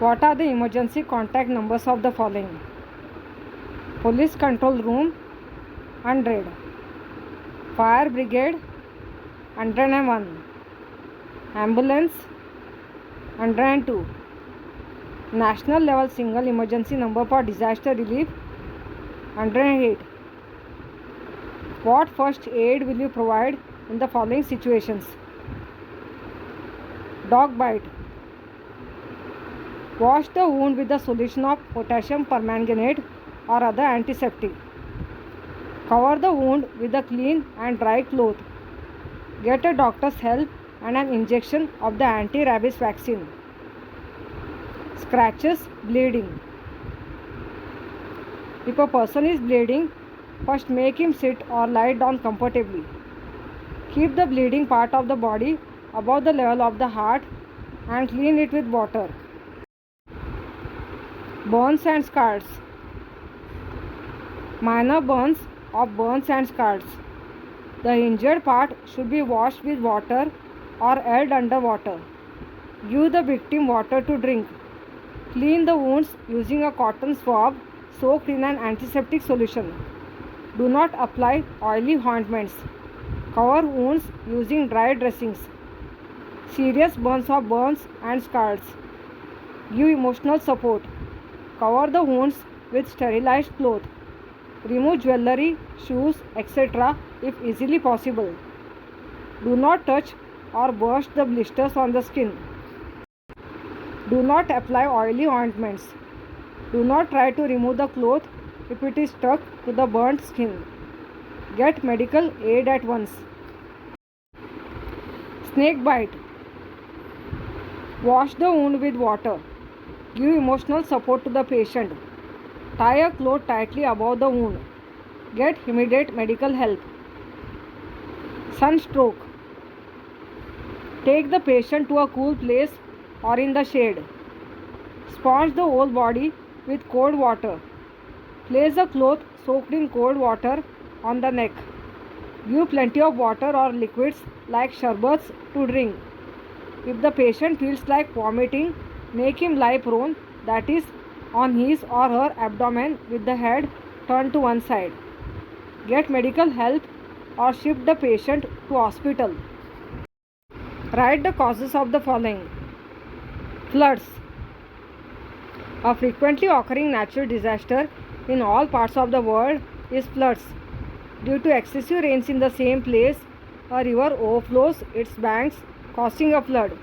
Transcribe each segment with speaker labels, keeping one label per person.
Speaker 1: What are the emergency contact numbers of the following? Police control room 100, fire brigade 101, ambulance 102, national level single emergency number for disaster relief 108. What first aid will you provide in the following situations? Dog bite. Wash the wound with a solution of potassium permanganate or other antiseptic. Cover the wound with a clean and dry cloth. Get a doctor's help and an injection of the anti-rabies vaccine. Scratches, bleeding. If a person is bleeding, first make him sit or lie down comfortably. Keep the bleeding part of the body above the level of the heart and clean it with water. Burns and scars. Minor burns of burns and scars. The injured part should be washed with water or held under water. Give the victim water to drink. Clean the wounds using a cotton swab soaked in an antiseptic solution. Do not apply oily ointments. Cover wounds using dry dressings. Serious burns of burns and scars. Give emotional support. Cover the wounds with sterilized cloth. Remove jewelry, shoes, etc. if easily possible. Do not touch or burst the blisters on the skin. Do not apply oily ointments. Do not try to remove the cloth if it is stuck to the burnt skin. Get medical aid at once. Snake bite. Wash the wound with water. Give emotional support to the patient. Tie a cloth tightly above the wound. Get immediate medical help. Sunstroke. Take the patient to a cool place or in the shade. Sponge the whole body with cold water. Place a cloth soaked in cold water on the neck. Give plenty of water or liquids like sherbets to drink. If the patient feels like vomiting, make him lie prone, that is, on his or her abdomen with the head turned to one side. Get medical help or shift the patient to hospital. Write the causes of the following. Floods. A frequently occurring natural disaster in all parts of the world is floods. Due to excessive rains in the same place, a river overflows its banks, causing a flood.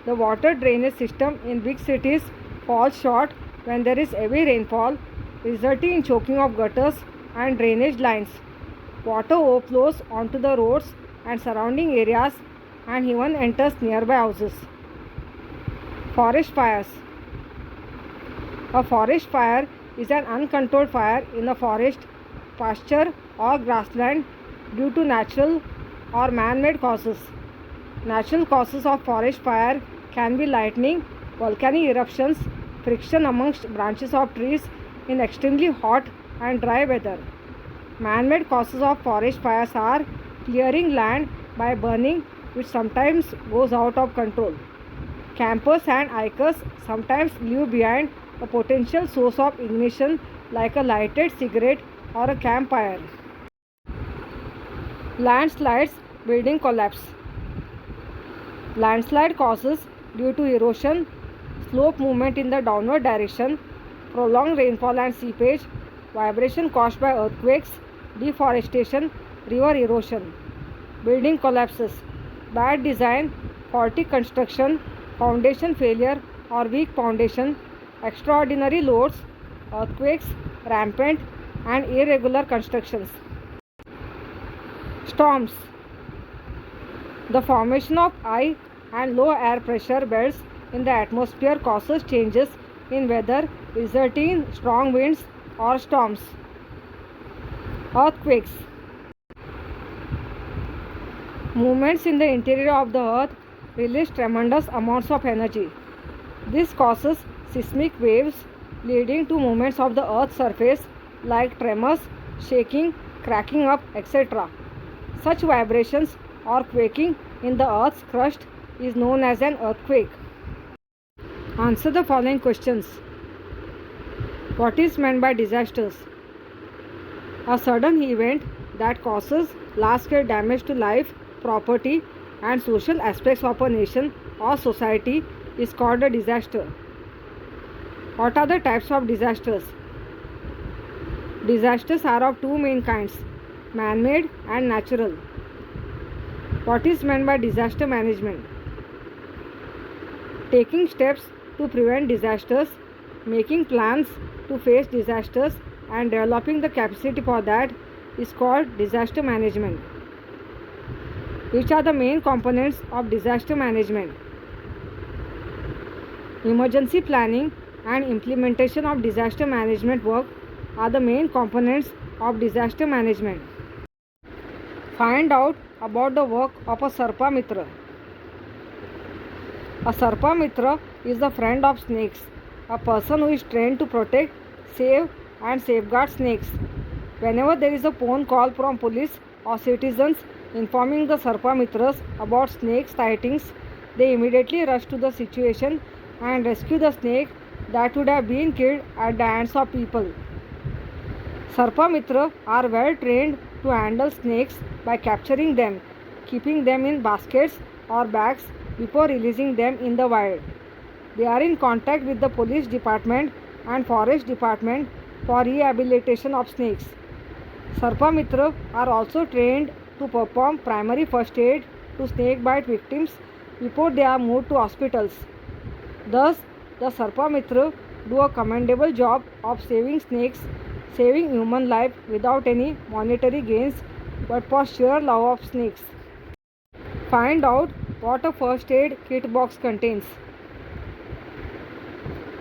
Speaker 1: The water drainage system in big cities falls short when there is heavy rainfall, resulting in choking of gutters and drainage lines. Water overflows onto the roads and surrounding areas and even enters nearby houses. Forest fires. A forest fire is an uncontrolled fire in a forest, pasture or grassland due to natural or man-made causes. Natural causes of forest fire can be lightning, volcanic eruptions, friction amongst branches of trees in extremely hot and dry weather. Man-made causes of forest fires are clearing land by burning, which sometimes goes out of control. Campers and hikers sometimes leave behind a potential source of ignition like a lighted cigarette or a campfire. Landslides, building collapse. Landslide causes due to erosion, slope movement in the downward direction, prolonged rainfall and seepage, vibration caused by earthquakes, deforestation, river erosion. Building collapses, bad design, faulty construction, foundation failure or weak foundation, extraordinary loads, earthquakes, rampant and irregular constructions. Storms. The formation of high and low air pressure belts in the atmosphere causes changes in weather, resulting in strong winds or storms. Earthquakes. Movements in the interior of the earth release tremendous amounts of energy. This causes seismic waves leading to movements of the earth's surface like tremors, shaking, cracking up, etc. Such vibrations or quaking in the earth's crust is known as an earthquake. Answer the following questions. What is meant by disasters? A sudden event that causes large-scale damage to life, property, and social aspects of a nation or society is called a disaster. What are the types of disasters? Disasters are of two main kinds, man-made and natural. What is meant by disaster management? Taking steps to prevent disasters, making plans to face disasters, and developing the capacity for that is called disaster management. Which are the main components of disaster management? Emergency planning and implementation of disaster management work are the main components of disaster management. Find out about the work of a Sarpa Mitra. A Sarpa Mitra is the friend of snakes, a person who is trained to protect, save, and safeguard snakes. Whenever there is a phone call from police or citizens informing the Sarpa Mitras about snake sightings, they immediately rush to the situation and rescue the snake that would have been killed at the hands of people. Sarpa Mitra are well trained to handle snakes by capturing them, keeping them in baskets or bags before releasing them in the wild. They are in contact with the police department and forest department for rehabilitation of snakes. Sarpa Mitra are also trained to perform primary first aid to snake bite victims before they are moved to hospitals. Thus, the Sarpa Mitra do a commendable job of saving snakes, saving human life without any monetary gains but for sheer love of snakes. Find out what a first aid kit box contains.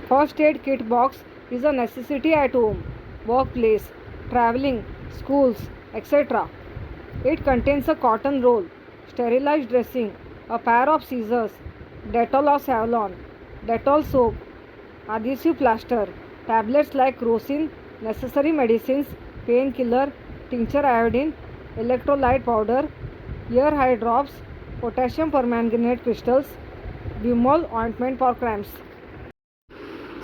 Speaker 1: First aid kit box is a necessity at home, workplace, traveling, schools, etc. It contains a cotton roll, sterilized dressing, a pair of scissors, Dettol or Savlon, Dettol soap, adhesive plaster, tablets like crocin, necessary medicines, painkiller, tincture iodine, electrolyte powder, ear eye drops, potassium permanganate crystals, Bimol ointment for cramps.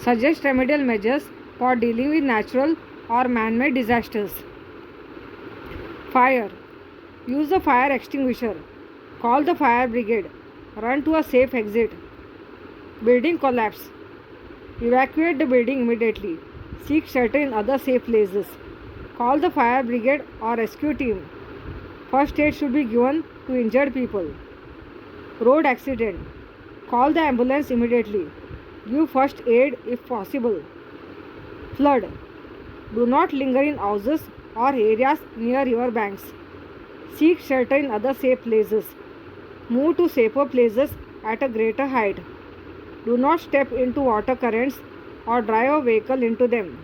Speaker 1: Suggest remedial measures for dealing with natural or man-made disasters. Fire. Use the fire extinguisher. Call the fire brigade. Run to a safe exit. Building collapse. Evacuate the building immediately. Seek shelter in other safe places. Call the fire brigade or rescue team. First aid should be given to injured people. Road accident. Call the ambulance immediately. Give first aid if possible. Flood. Do not linger in houses or areas near river banks. Seek shelter in other safe places. Move to safer places at a greater height. Do not step into water currents or drive a vehicle into them.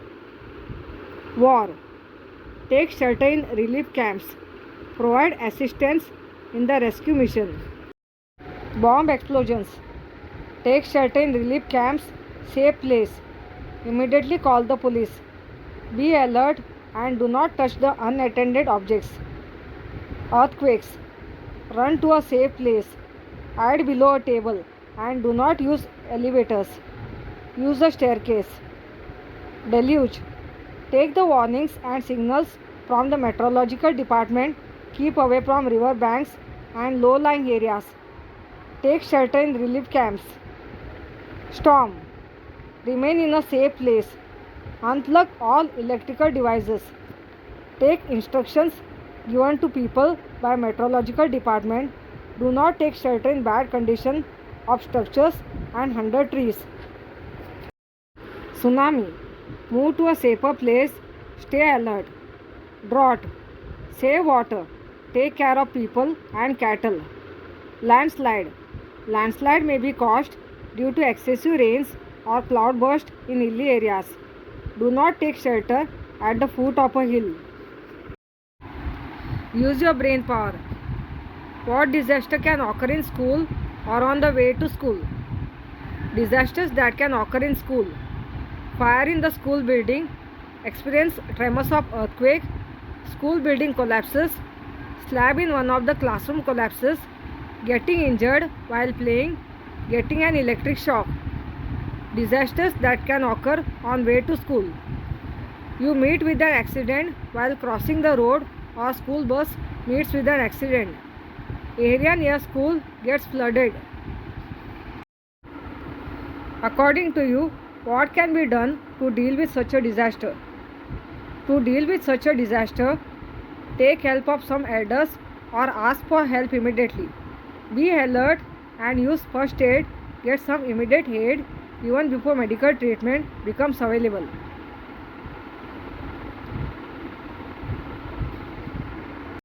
Speaker 1: War. Take shelter in relief camps. Provide assistance in the rescue mission. Bomb explosions. Take shelter in relief camps, safe place. Immediately call the police. Be alert and do not touch the unattended objects. Earthquakes. Run to a safe place. Hide below a table and do not use elevators. Use the staircase. Deluge. Take the warnings and signals from the meteorological department. Keep away from river banks and low-lying areas. Take shelter in relief camps. Storm. Remain in a safe place. Unplug all electrical devices. Take instructions given to people by meteorological department. Do not take shelter in bad condition of structures and under trees. Tsunami. Move to a safer place. Stay alert. Drought. Save water. Take care of people and cattle. Landslide. Landslide may be caused due to excessive rains or cloudburst in hilly areas. Do not take shelter at the foot of a hill. Use your brain power. What disaster can occur in school or on the way to school? Disasters that can occur in school. Fire in the school building. Experience tremors of earthquake. School building collapses. Slab in one of the classroom collapses. Getting injured while playing. Getting an electric shock. Disasters that can occur on way to school. You meet with an accident while crossing the road, or school bus meets with an accident. Area near school gets flooded. According to you, what can be done to deal with such a disaster? To deal with such a disaster, take help of some elders or ask for help immediately. Be alert and use first aid. Get some immediate aid even before medical treatment becomes available.